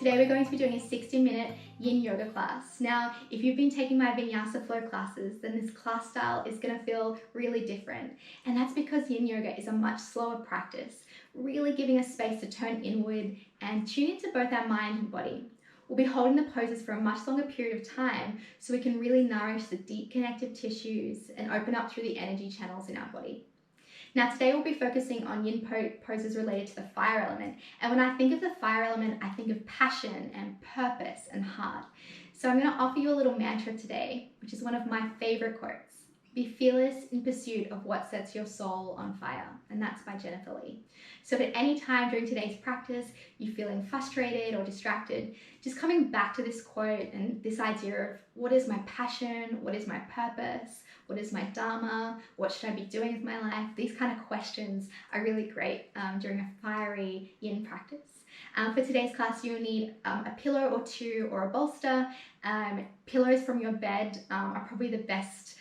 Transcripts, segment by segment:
Today we're going to be doing a 60-minute yin yoga class. Now, if you've been taking my vinyasa flow classes, then this class style is going to feel really different. And that's because yin yoga is a much slower practice, really giving us space to turn inward and tune into both our mind and body. We'll be holding the poses for a much longer period of time so we can really nourish the deep connective tissues and open up through the energy channels in our body. Now today we'll be focusing on yin poses related to the fire element. And when I think of the fire element, I think of passion and purpose and heart. So I'm going to offer you a little mantra today, which is one of my favorite quotes. Be fearless in pursuit of what sets your soul on fire. And that's by Jennifer Lee. So if at any time during today's practice you're feeling frustrated or distracted, just coming back to this quote and this idea of what is my passion, what is my purpose, what is my dharma, what should I be doing with my life? These kind of questions are really great during a fiery yin practice. For today's class, you'll need a pillow or two or a bolster. Pillows from your bed are probably the best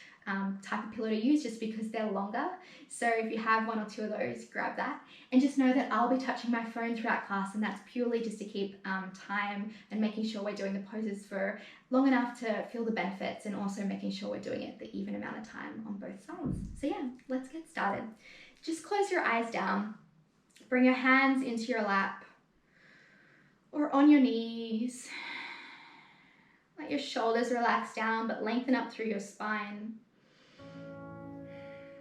type of pillow to use just because they're longer. So if you have one or two of those, grab that. And just know that I'll be touching my phone throughout class, and that's purely just to keep time and making sure we're doing the poses for long enough to feel the benefits, and also making sure we're doing it the even amount of time on both sides. So yeah, let's get started. Just close your eyes down. Bring your hands into your lap or on your knees. Let your shoulders relax down but lengthen up through your spine.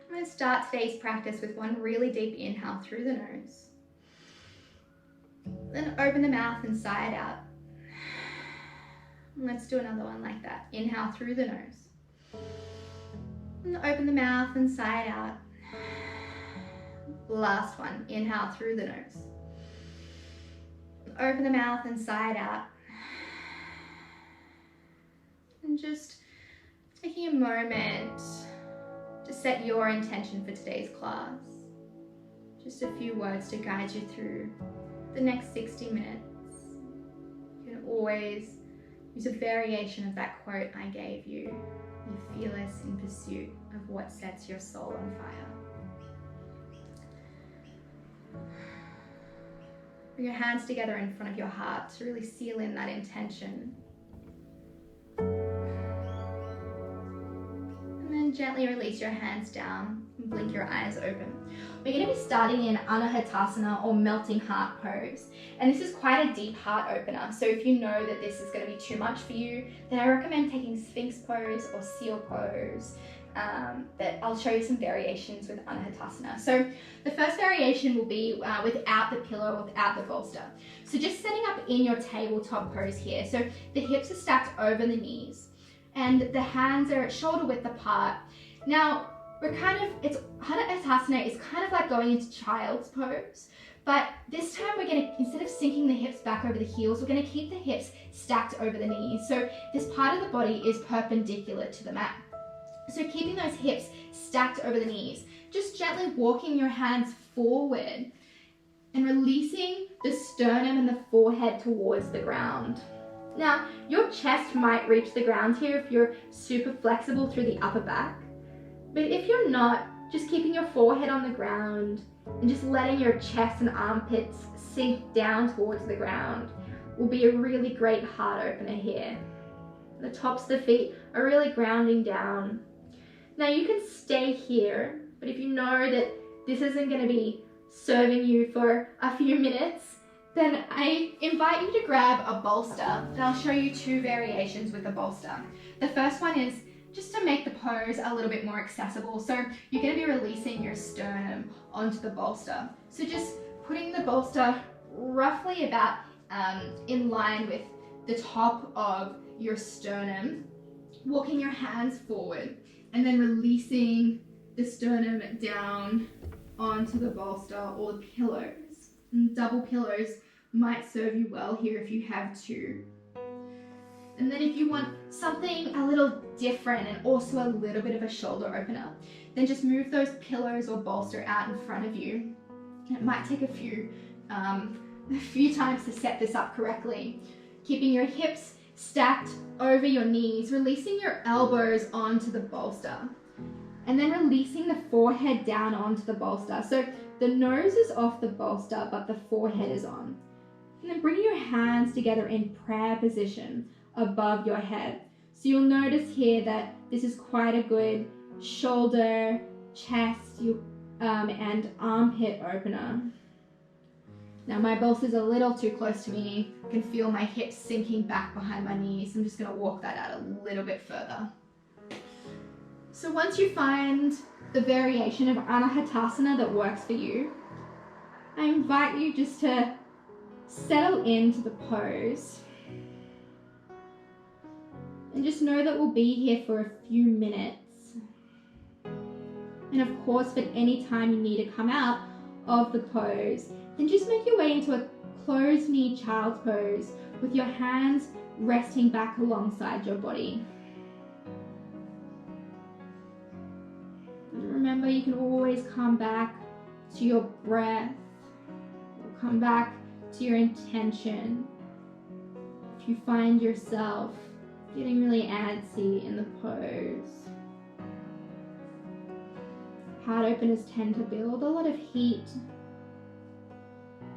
I'm going to start today's practice with one really deep inhale through the nose. Then open the mouth and sigh it out. And let's do another one like that. Inhale through the nose. And open the mouth and sigh it out. Last one. Inhale through the nose. Open the mouth and sigh it out. And just taking a moment to set your intention for today's class. Just a few words to guide you through the next 60 minutes. You can always use a variation of that quote I gave you. Be fearless in pursuit of what sets your soul on fire. Bring your hands together in front of your heart to really seal in that intention. Gently release your hands down and blink your eyes open. We're going to be starting in Anahatasana or melting heart pose. And this is quite a deep heart opener. So if you know that this is going to be too much for you, then I recommend taking Sphinx pose or seal pose. That I'll show you some variations with Anahatasana. So the first variation will be without the pillow or without the bolster. So just setting up in your tabletop pose here. So the hips are stacked over the knees, and the hands are shoulder width apart. Now, Anahatasana is kind of like going into child's pose, but this time we're going to, instead of sinking the hips back over the heels, we're going to keep the hips stacked over the knees. So this part of the body is perpendicular to the mat. So keeping those hips stacked over the knees, just gently walking your hands forward and releasing the sternum and the forehead towards the ground. Now, your chest might reach the ground here if you're super flexible through the upper back. But if you're not, just keeping your forehead on the ground and just letting your chest and armpits sink down towards the ground will be a really great heart opener here. The tops of the feet are really grounding down. Now you can stay here, but if you know that this isn't going to be serving you for a few minutes, then I invite you to grab a bolster, and I'll show you two variations with the bolster. The first one is just to make the pose a little bit more accessible. So you're going to be releasing your sternum onto the bolster. So just putting the bolster roughly about in line with the top of your sternum, walking your hands forward, and then releasing the sternum down onto the bolster or the pillows. And double pillows might serve you well here if you have two. And then if you want something a little different and also a little bit of a shoulder opener, then just move those pillows or bolster out in front of you. It might take a few times to set this up correctly. Keeping your hips stacked over your knees, releasing your elbows onto the bolster, and then releasing the forehead down onto the bolster. So the nose is off the bolster, but the forehead is on. And then bring your hands together in prayer position above your head. So you'll notice here that this is quite a good shoulder, chest, and armpit opener. Now my bolster's a little too close to me. I can feel my hips sinking back behind my knees. I'm just going to walk that out a little bit further. So once you find the variation of Anahatasana that works for you, I invite you just to settle into the pose. And just know that we'll be here for a few minutes. And of course, if at any time you need to come out of the pose, then just make your way into a closed knee child's pose with your hands resting back alongside your body. And remember, you can always come back to your breath, or come back to your intention. If you find yourself getting really antsy in the pose. Heart openers tend to build a lot of heat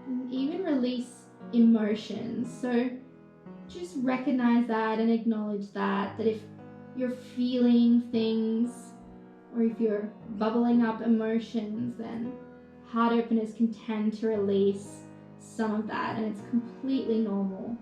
and even release emotions. So just recognize that and acknowledge that if you're feeling things or if you're bubbling up emotions, then heart openers can tend to release some of that, and it's completely normal.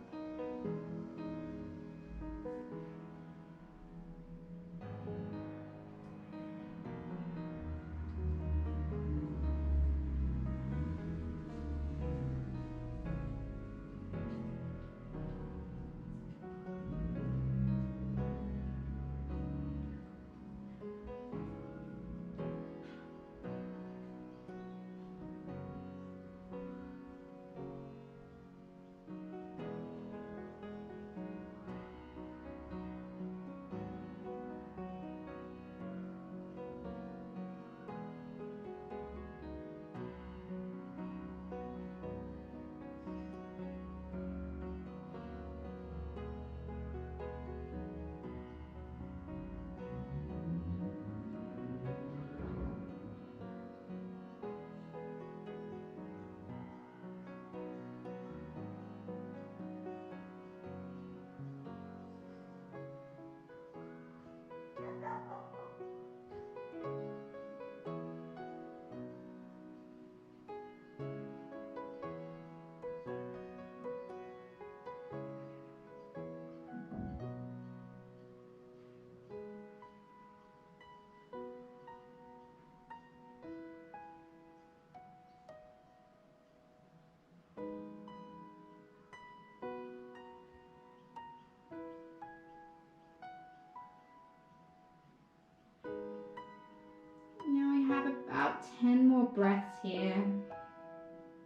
Now we have about 10 more breaths here.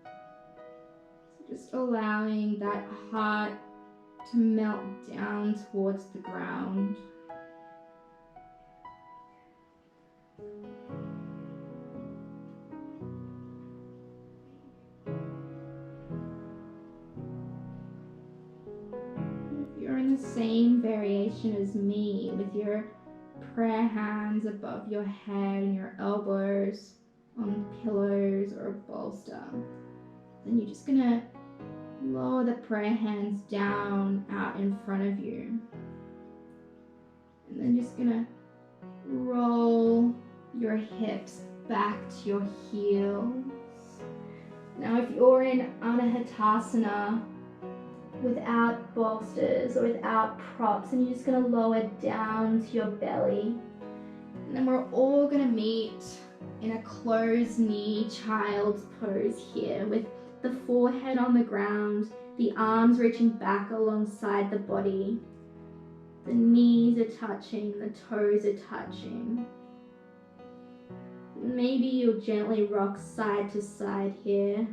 So just allowing that heart to melt down towards the ground. If you're in the same variation as me with your prayer hands above your head and your elbows on pillows or a bolster, then you're just gonna lower the prayer hands down out in front of you, and then just gonna roll your hips back to your heels. Now if you're in Anahatasana without bolsters or without props, and you're just going to lower down to your belly, and then we're all going to meet in a closed knee child's pose here with the forehead on the ground, the arms reaching back alongside the body, the knees are touching, the toes are touching. Maybe you'll gently rock side to side here.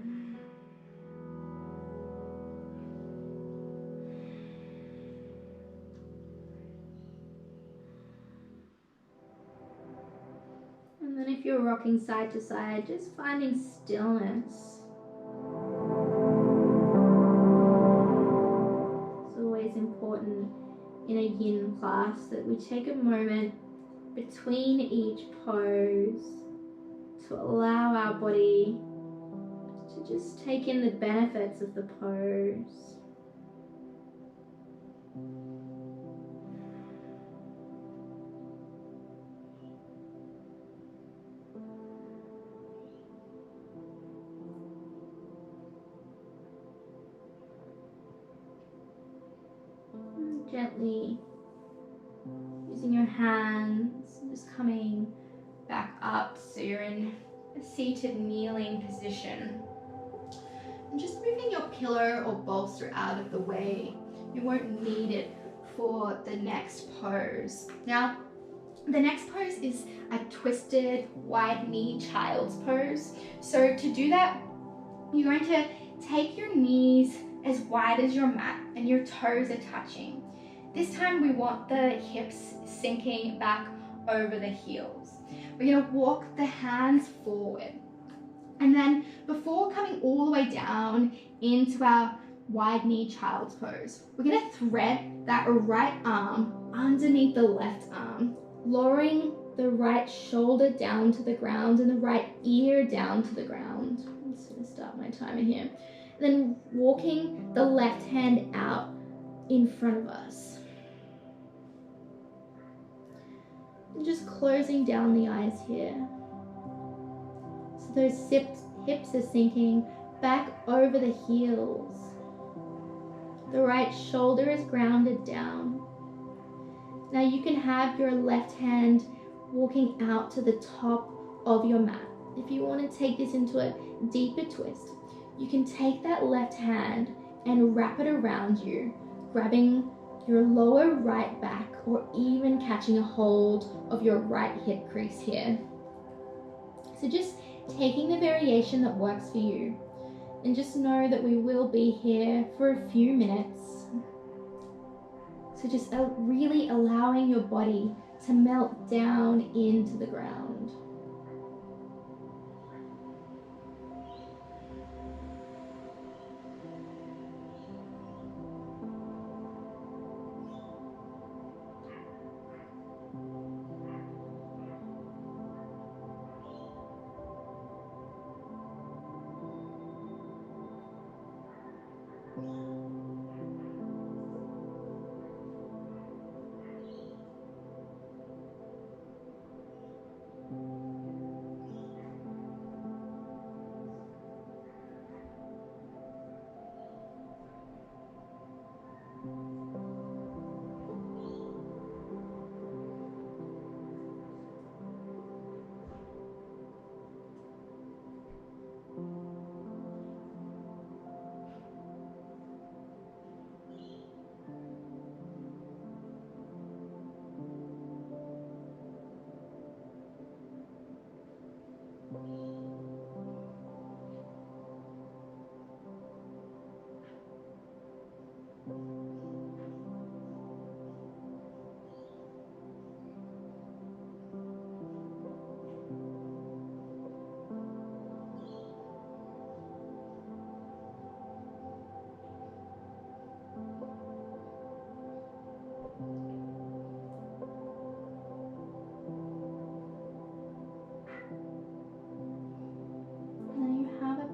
And then if you're rocking side to side, just finding stillness. It's always important in a yin class that we take a moment between each pose to allow our body to to just take in the benefits of the pose. And gently using your hands, just coming back up so you're in a seated kneeling position. And just moving your pillow or bolster out of the way. You won't need it for the next pose. Now, the next pose is a twisted wide knee child's pose. So to do that, you're going to take your knees as wide as your mat and your toes are touching. This time we want the hips sinking back over the heels. We're going to walk the hands forward. And then before coming all the way down into our wide knee child's pose, we're going to thread that right arm underneath the left arm, lowering the right shoulder down to the ground and the right ear down to the ground. I'm just going to start my timer here. Then walking the left hand out in front of us. And just closing down the eyes here. So those hips are sinking back over the heels. The right shoulder is grounded down. Now you can have your left hand walking out to the top of your mat. If you want to take this into a deeper twist, you can take that left hand and wrap it around you, grabbing your lower right back or even catching a hold of your right hip crease here. So just taking the variation that works for you, and just know that we will be here for a few minutes. So just really allowing your body to melt down into the ground.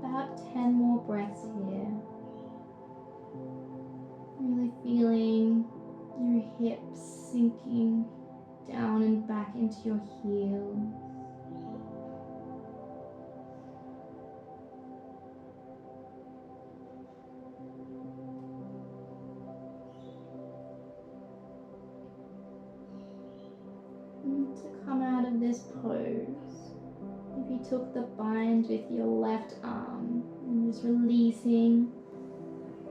About 10 more breaths here. Really feeling your hips sinking down and back into your heels. And to come out of this pose, if you took the bind with your left arm and just releasing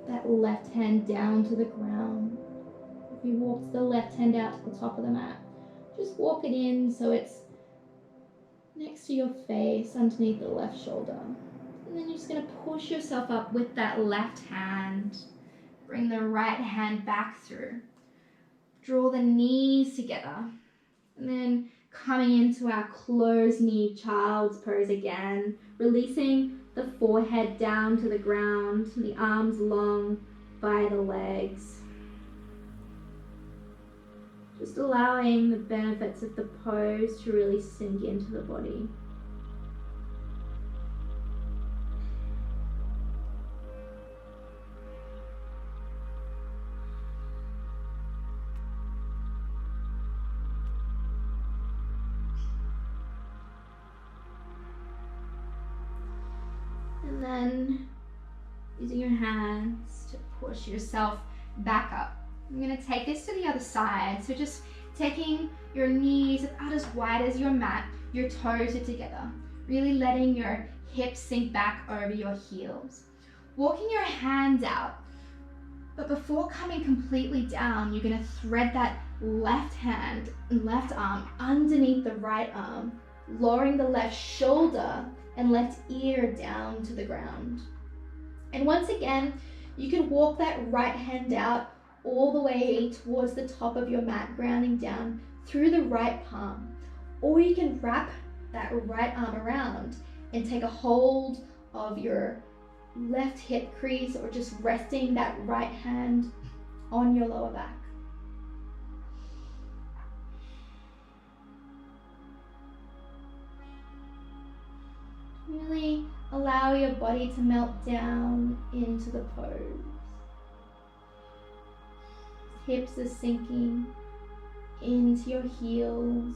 that left hand down to the ground. If you walked the left hand out to the top of the mat, just walk it in so it's next to your face, underneath the left shoulder. And then you're just going to push yourself up with that left hand. Bring the right hand back through. Draw the knees together. And then coming into our closed knee child's pose again, releasing the forehead down to the ground, the arms long by the legs. Just allowing the benefits of the pose to really sink into the body. then using your hands to push yourself back up. I'm going to take this to the other side. So just taking your knees about as wide as your mat, your toes are together. Really letting your hips sink back over your heels. Walking your hands out. But before coming completely down, you're going to thread that left hand and left arm underneath the right arm, lowering the left shoulder and left ear down to the ground. And once again, you can walk that right hand out all the way towards the top of your mat, grounding down through the right palm. Or you can wrap that right arm around and take a hold of your left hip crease, or just resting that right hand on your lower back. Really allow your body to melt down into the pose. Hips are sinking into your heels.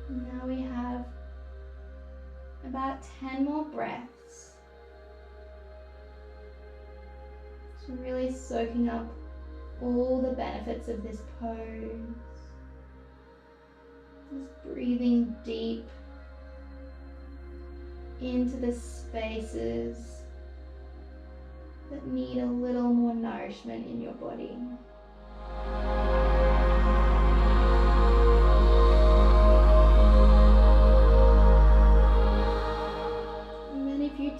Now we have about 10 more breaths. So really soaking up all the benefits of this pose. Just breathing deep into the spaces that need a little more nourishment in your body.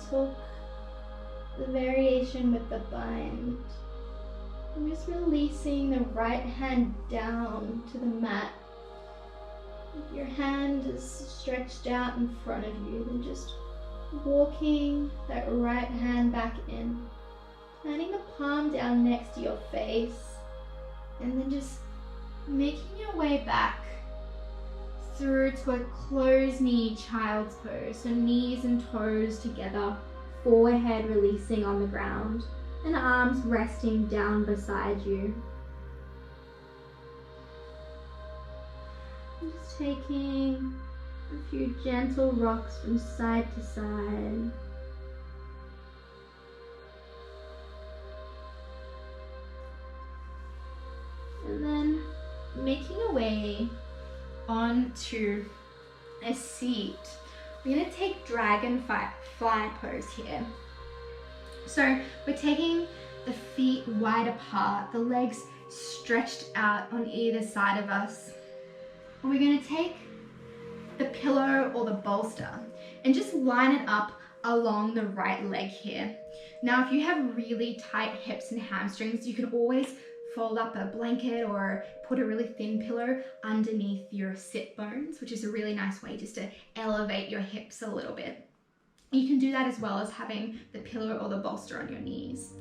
Took the variation with the bind. I'm just releasing the right hand down to the mat. If your hand is stretched out in front of you, then just walking that right hand back in, planting the palm down next to your face, and then just making your way back through to a closed knee child's pose. So knees and toes together, forehead releasing on the ground, and arms resting down beside you. Just taking a few gentle rocks from side to side. And then making a way onto a seat. We're going to take Dragonfly pose here. So we're taking the feet wide apart, the legs stretched out on either side of us. And we're going to take the pillow or the bolster and just line it up along the right leg here. Now, if you have really tight hips and hamstrings, you can always fold up a blanket or put a really thin pillow underneath your sit bones, which is a really nice way just to elevate your hips a little bit. You can do that as well as having the pillow or the bolster on your knees.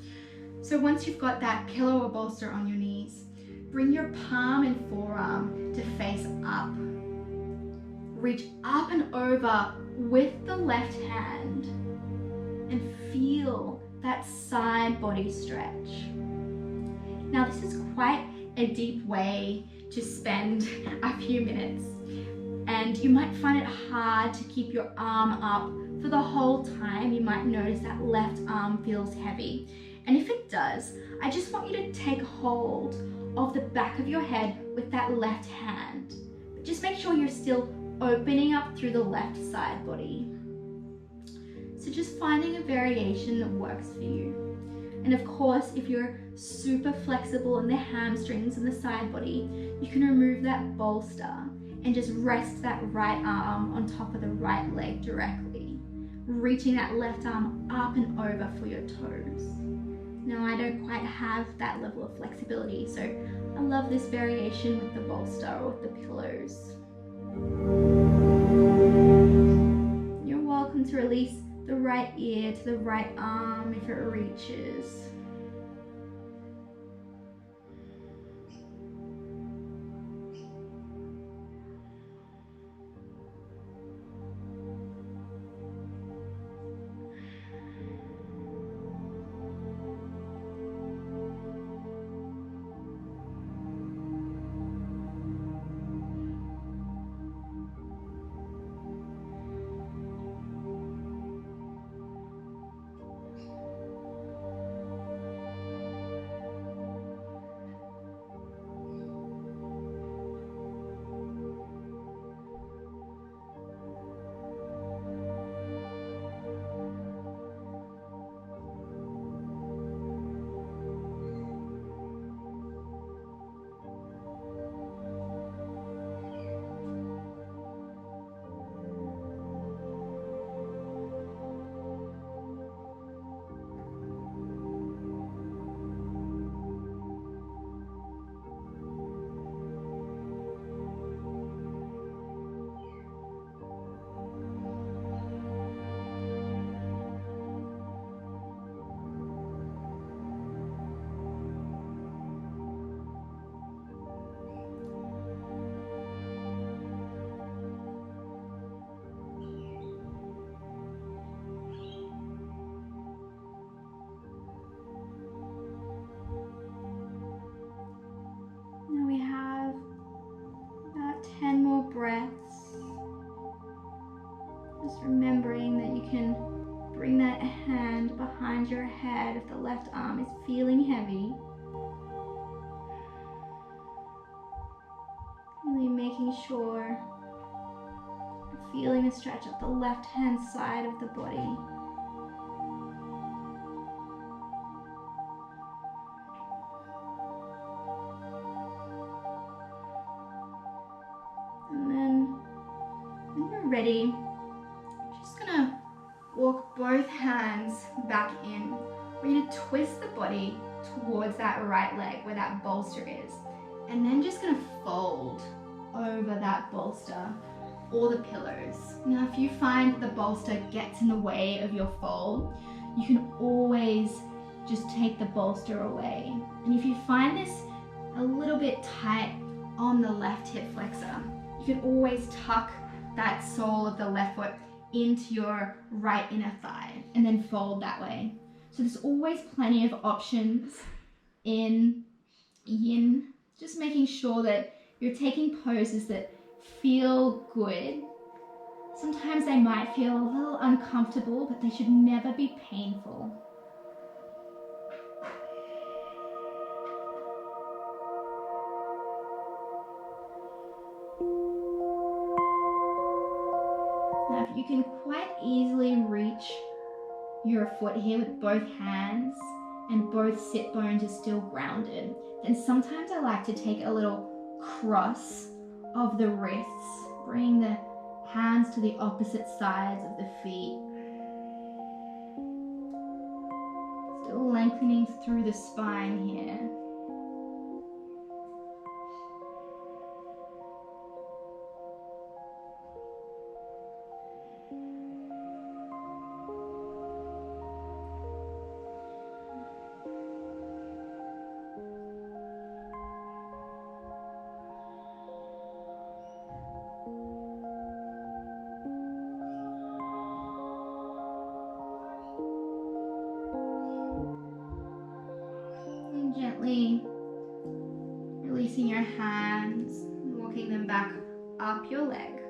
So once you've got that pillow or bolster on your knees, bring your palm and forearm to face up. Reach up and over with the left hand and feel that side body stretch. Now this is quite a deep way to spend a few minutes, and you might find it hard to keep your arm up for the whole time. You might notice that left arm feels heavy. And if it does, I just want you to take hold of the back of your head with that left hand. But just make sure you're still opening up through the left side body. So just finding a variation that works for you. And of course, if you're super flexible in the hamstrings and the side body, you can remove that bolster and just rest that right arm on top of the right leg directly, reaching that left arm up and over for your toes. Now I don't quite have that level of flexibility, so I love this variation with the bolster or with the pillows. You're welcome to release the right ear to the right arm if it reaches. Now we have about 10 more breaths. Just remembering that you can bring that hand behind your head if the left arm is feeling heavy. Really making sure you're feeling a stretch up the left hand side of the body. And then when you're ready, just gonna walk both hands back in. We're gonna twist the body towards that right leg where that bolster is. And then just gonna fold over that bolster or the pillows. Now, if you find the bolster gets in the way of your fold, you can always just take the bolster away. And if you find this a little bit tight on the left hip flexor, you can always tuck that sole of the left foot into your right inner thigh and then fold that way. So there's always plenty of options in yin. Just making sure that you're taking poses that feel good. Sometimes they might feel a little uncomfortable, but they should never be painful. Now, if you can quite easily reach your foot here with both hands and both sit bones are still grounded, then sometimes I like to take a little cross of the wrists, bring the hands to the opposite sides of the feet. Still lengthening through the spine here. up your leg.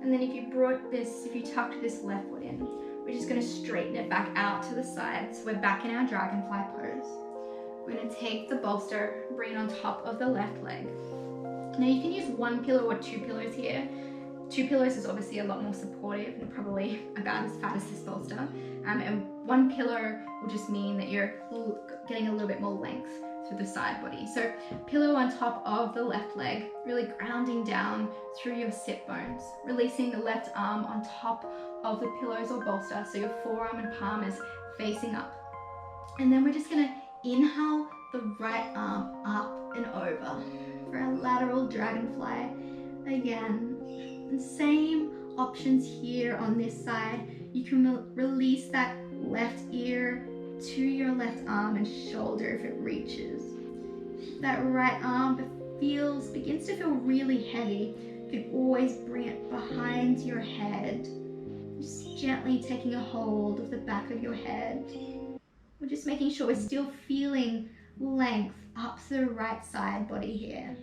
And then if you tucked this left foot in, we're just going to straighten it back out to the side. So we're back in our dragonfly pose. We're going to take the bolster, bring it on top of the left leg. Now you can use one pillow or two pillows here. Two pillows is obviously a lot more supportive and probably about as fat as this bolster. And one pillow will just mean that you're getting a little bit more length through the side body. So pillow on top of the left leg, really grounding down through your sit bones, releasing the left arm on top of the pillows or bolster, so your forearm and palm is facing up. And then we're just gonna inhale the right arm up and over for a lateral dragonfly. Again, and same options here on this side. You can release that left ear to your left arm and shoulder if it reaches. That right arm begins to feel really heavy. You can always bring it behind your head, just gently taking a hold of the back of your head. We're just making sure we're still feeling length up the right side body here.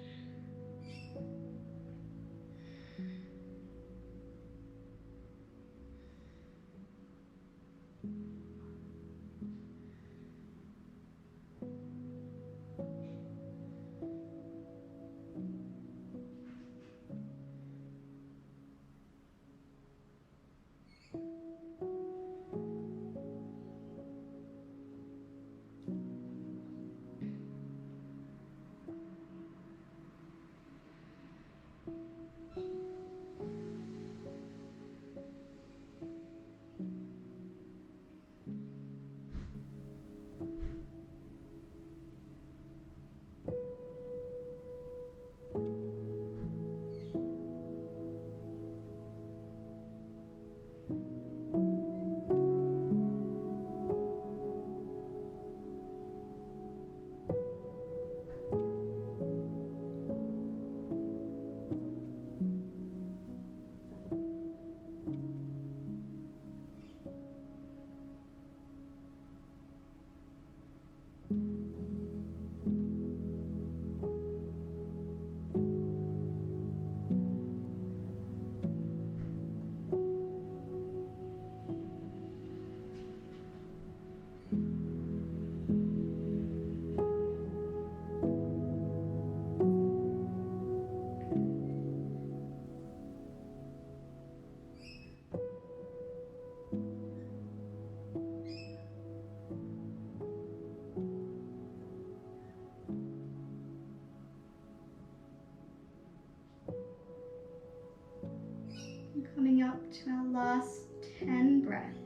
Coming up to our last 10 breaths.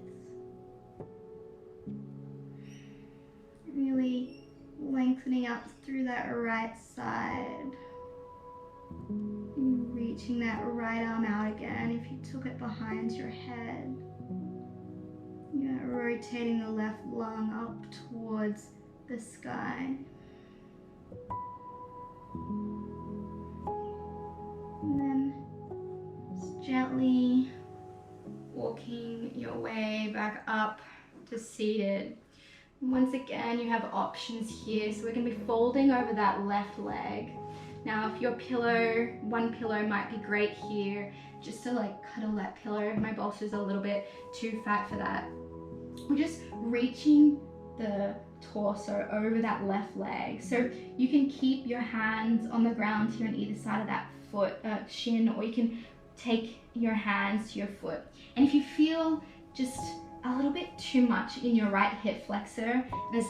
Really lengthening up through that right side. And reaching that right arm out again if you took it behind your head. Yeah, rotating the left lung up towards the sky. And then gently walking your way back up to seated. Once again, you have options here. So we're going to be folding over that left leg. Now, if your one pillow might be great here, just to like cuddle that pillow. My bolster's a little bit too fat for that. We're just reaching the torso over that left leg. So you can keep your hands on the ground here on either side of that foot, shin, or you can take your hands to your foot. And if you feel just a little bit too much in your right hip flexor, there's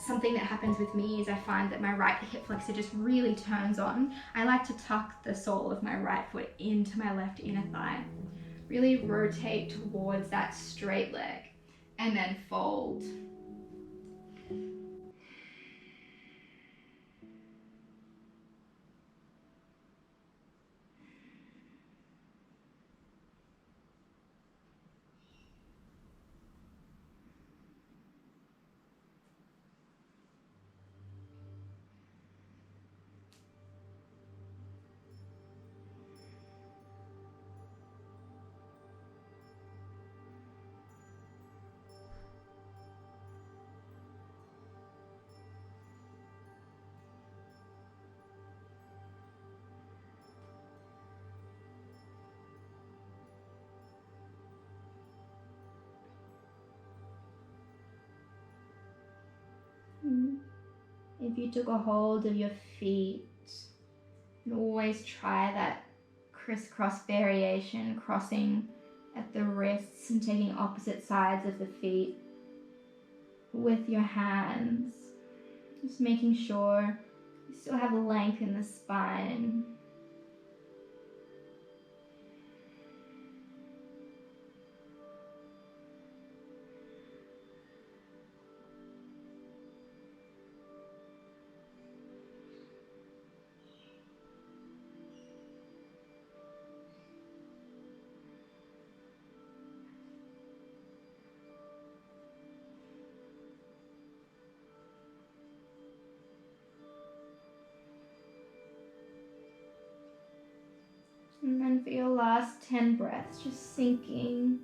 something that happens with me is I find that my right hip flexor just really turns on. I like to tuck the sole of my right foot into my left inner thigh. Really rotate towards that straight leg and then fold. If you took a hold of your feet, and always try that crisscross variation, crossing at the wrists and taking opposite sides of the feet with your hands. Just making sure you still have length in the spine. And then for your last 10 breaths, just sinking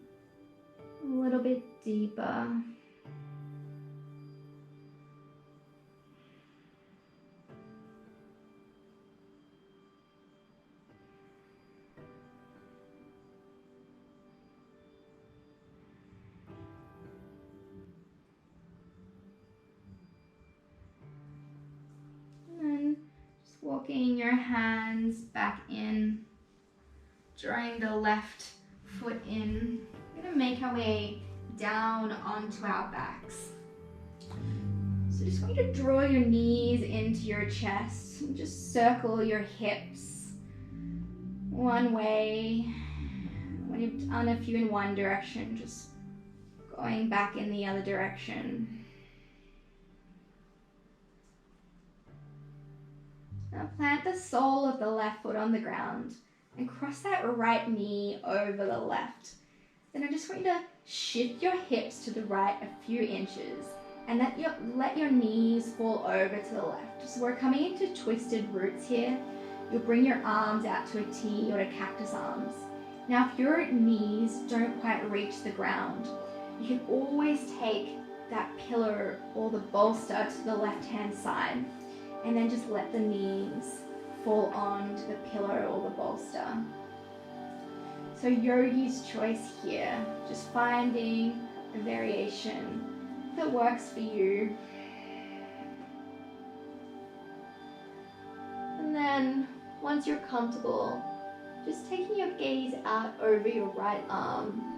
a little bit deeper. And then just walking your hands back in. Drawing the left foot in. We're going to make our way down onto our backs. So just want you to draw your knees into your chest and just circle your hips one way. When you've done a few in one direction, just going back in the other direction. Now plant the sole of the left foot on the ground and cross that right knee over the left. Then I just want you to shift your hips to the right a few inches and let your knees fall over to the left. So we're coming into twisted roots here. You'll bring your arms out to a T or to cactus arms. Now if your knees don't quite reach the ground, you can always take that pillow or the bolster to the left-hand side and then just let the knees fall onto the pillow or the bolster. So yogi's choice here, just finding a variation that works for you. And then once you're comfortable, just taking your gaze out over your right arm.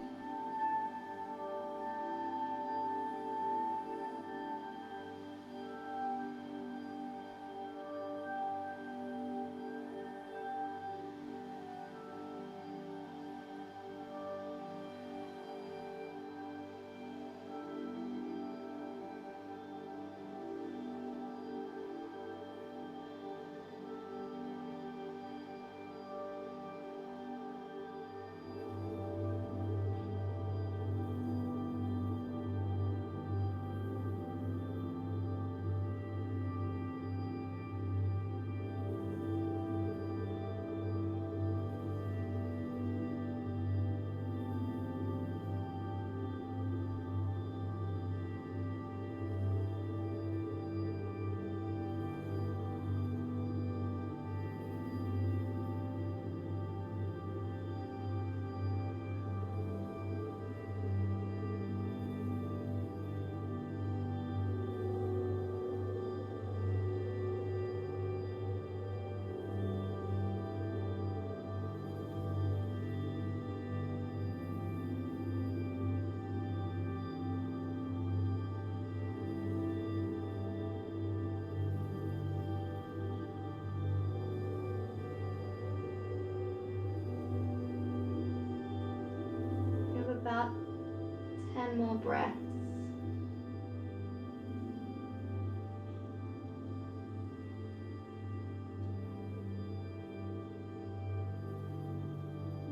About 10 more breaths.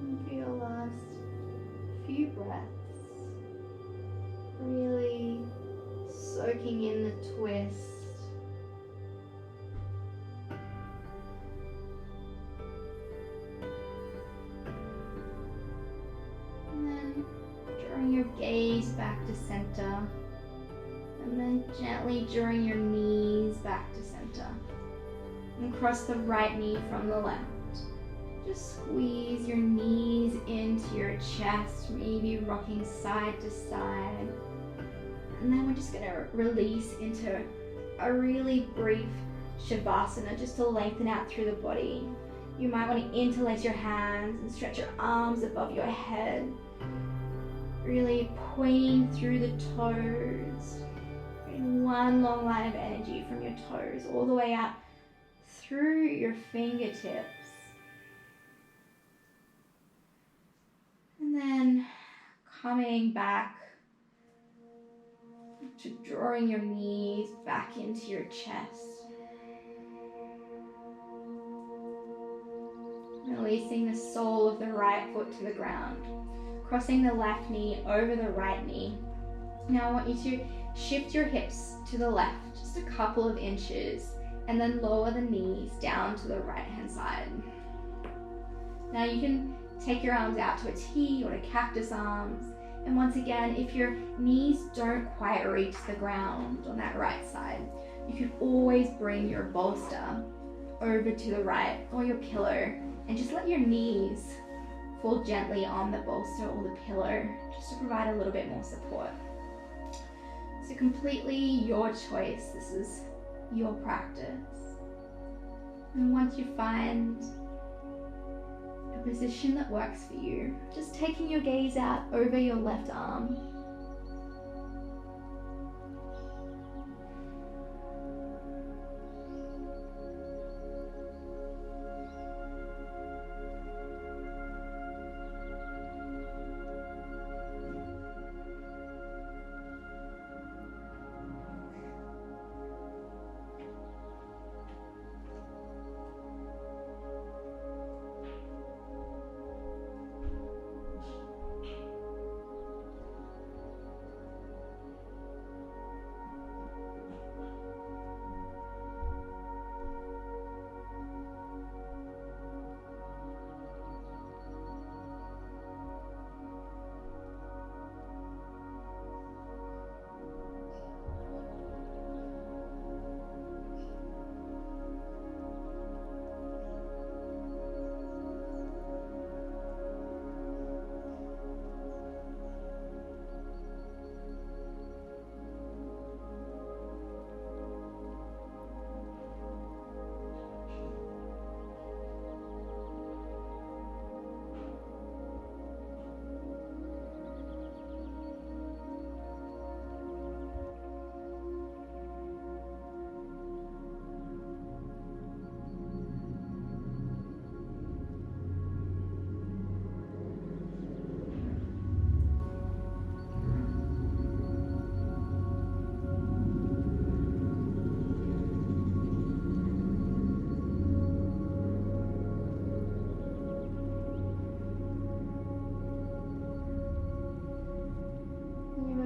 And for your last few breaths, really soaking in the twist. Your gaze back to center, and then gently drawing your knees back to center, and cross the right knee from the left. Just squeeze your knees into your chest, maybe rocking side to side, and then we're just going to release into a really brief Shavasana just to lengthen out through the body. You might want to interlace your hands and stretch your arms above your head, really pointing through the toes, creating one long line of energy from your toes all the way out through your fingertips. And then coming back to drawing your knees back into your chest. Releasing the sole of the right foot to the ground. Crossing the left knee over the right knee. Now I want you to shift your hips to the left just a couple of inches and then lower the knees down to the right hand side. Now you can take your arms out to a T or to cactus arms. And once again, if your knees don't quite reach the ground on that right side, you can always bring your bolster over to the right or your pillow and just let your knees fall gently on the bolster or the pillow just to provide a little bit more support. So completely your choice. This is your practice. And once you find a position that works for you, just taking your gaze out over your left arm.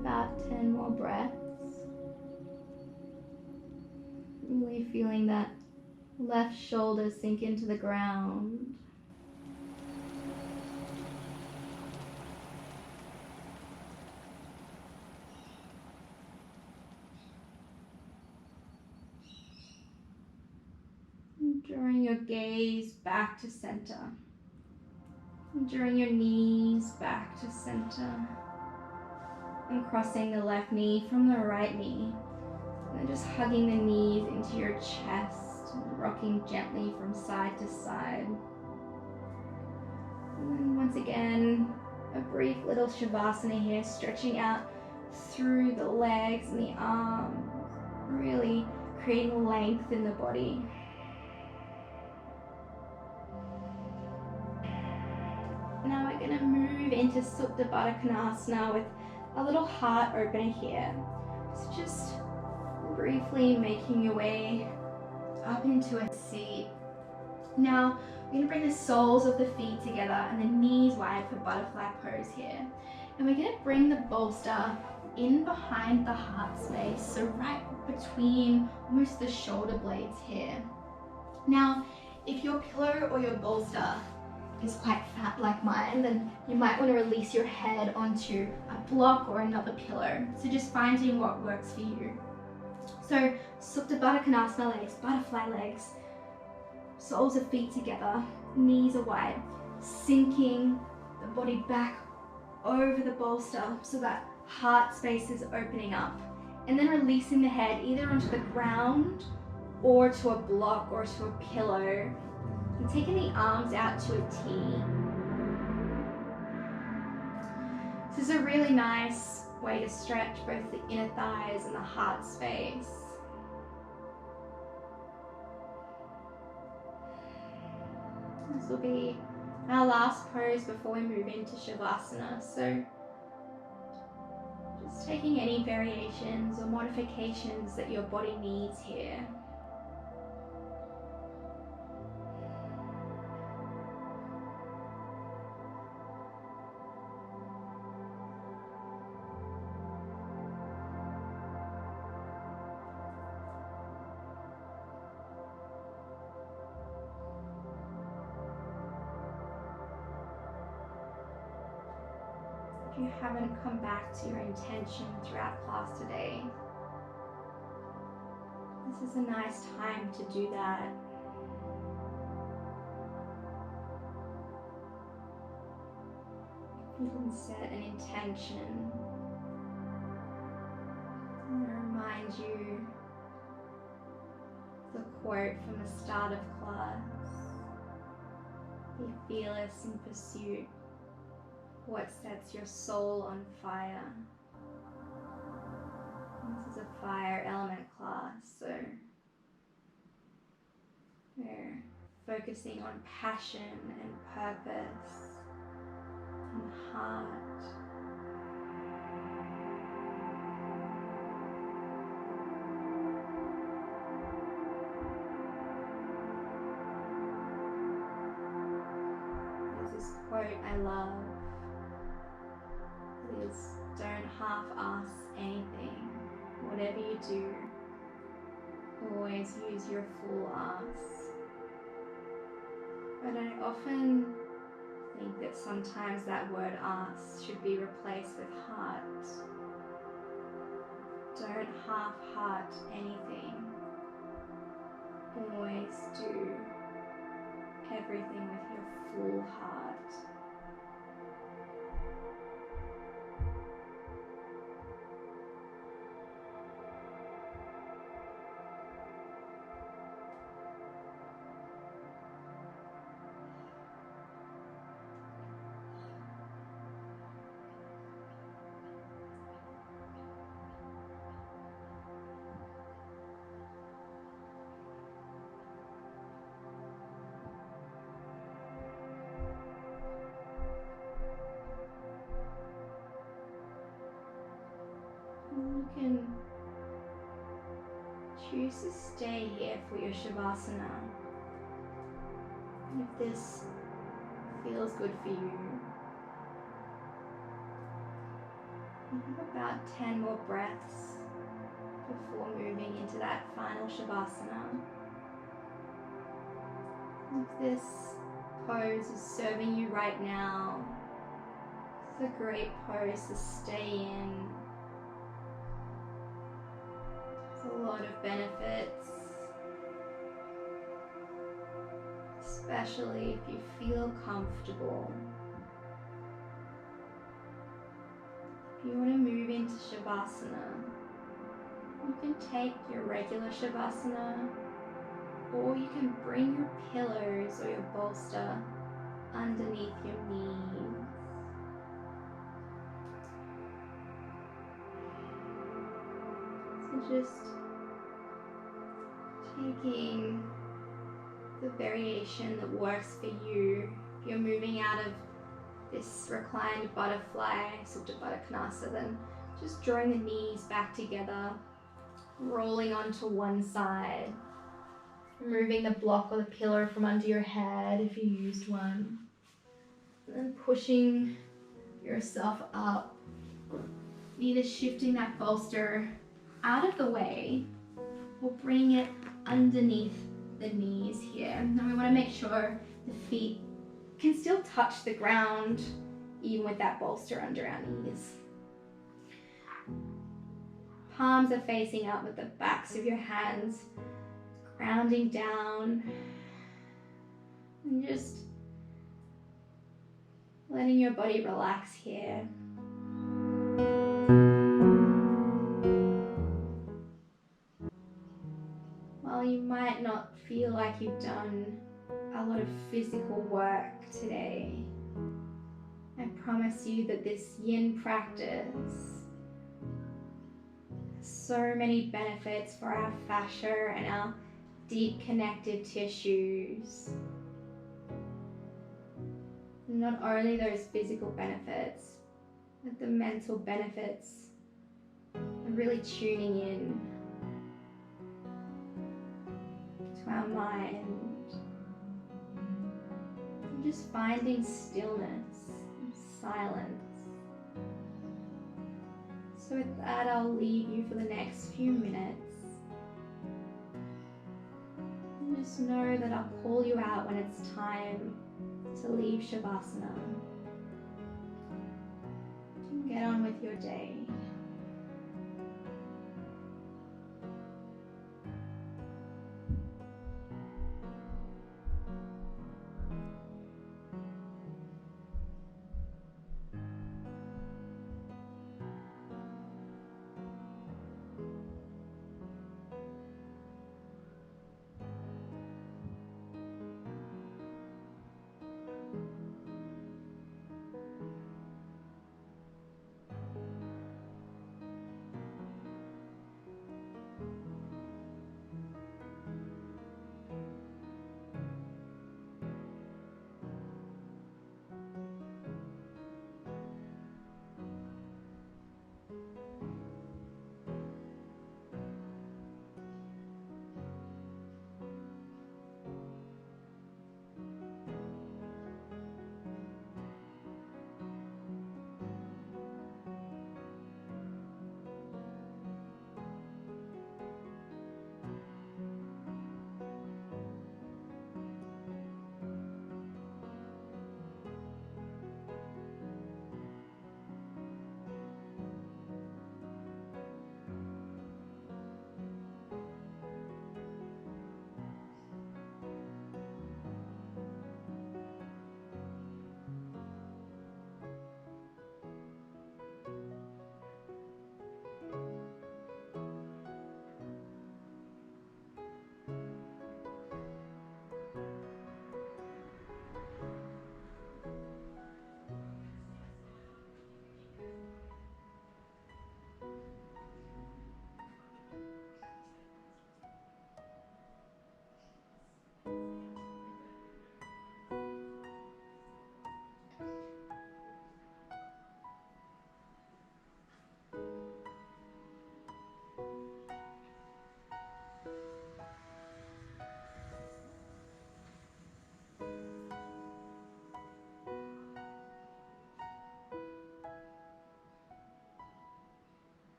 About 10 more breaths. Really feeling that left shoulder sink into the ground. And drawing your gaze back to center. And drawing your knees back to center. And crossing the left knee from the right knee. And then just hugging the knees into your chest and rocking gently from side to side. And then once again, a brief little Shavasana here, stretching out through the legs and the arms, really creating length in the body. Now we're going to move into Supta Baddha Konasana with a little heart opener here. So just briefly making your way up into a seat. Now we're going to bring the soles of the feet together and the knees wide for butterfly pose here. And we're going to bring the bolster in behind the heart space, so right between almost the shoulder blades here. Now, if your pillow or your bolster is quite fat like mine, then you might want to release your head onto a block or another pillow. So just finding what works for you. So Supta Baddha Konasana legs, butterfly legs, soles of feet together, knees are wide, sinking the body back over the bolster so that heart space is opening up. and then releasing the head either onto the ground or to a block or to a pillow. And taking the arms out to a T. This is a really nice way to stretch both the inner thighs and the heart space. This will be our last pose before we move into Shavasana. So just taking any variations or modifications that your body needs here. If you haven't come back to your intention throughout class today, this is a nice time to do that. You can set an intention and remind you the quote from the start of class. Be fearless in pursuit. What sets your soul on fire? This is a fire element class, so we're focusing on passion and purpose and heart. There's this quote I love. Is don't half-ass anything. Whatever you do, always use your full ass. But I often think that sometimes that word ass should be replaced with heart. Don't half-heart anything. Always do everything with your full heart. You can choose to stay here for your Shavasana. If this feels good for you, you have about 10 more breaths before moving into that final Shavasana. If this pose is serving you right now, it's a great pose to stay in. A lot of benefits, especially if you feel comfortable. If you want to move into Shavasana, you can take your regular Shavasana, or you can bring your pillows or your bolster underneath your knees. So just taking the variation that works for you. If you're moving out of this reclined butterfly, Supta Baddha Konasana, then just drawing the knees back together, rolling onto one side, removing the block or the pillow from under your head if you used one, and then pushing yourself up, either shifting that bolster out of the way or bringing it underneath the knees here. And we want to make sure the feet can still touch the ground even with that bolster under our knees. Palms are facing up with the backs of your hands grounding down, and just letting your body relax here. might not feel like you've done a lot of physical work today, I promise you that this yin practice has so many benefits for our fascia and our deep connective tissues. Not only those physical benefits, but the mental benefits of really tuning in to our mind and just finding stillness and silence. So with that, I'll leave you for the next few minutes. And just know that I'll call you out when it's time to leave Shavasana. You can get on with your day.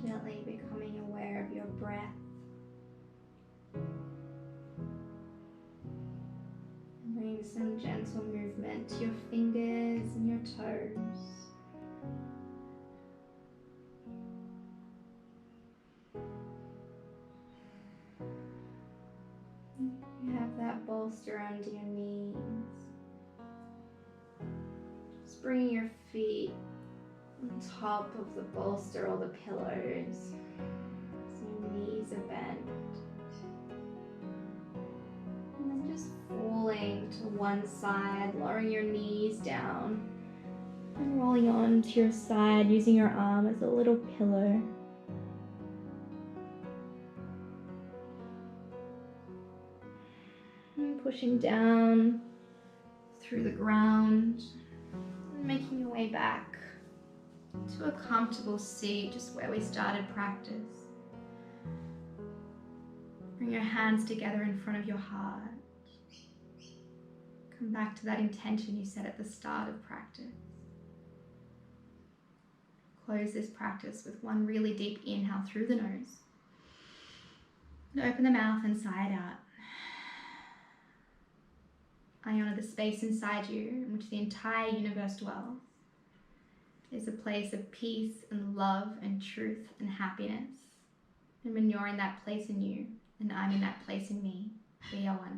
Gently becoming aware of your breath. Bring some gentle movement to your fingers and your toes. You have that bolster under your knees. Just bringing your feet on top of the bolster or the pillows, so your knees are bent. And then just falling to one side, lowering your knees down and rolling on to your side, using your arm as a little pillow. And pushing down through the ground and making your way back to a comfortable seat, just where we started practice. Bring your hands together in front of your heart. Come back to that intention you set at the start of practice. Close this practice with one really deep inhale through the nose. And open the mouth and sigh it out. I honor the space inside you in which the entire universe dwells. It's a place of peace and love and truth and happiness. And when you're in that place in you, and I'm in that place in me, we are one.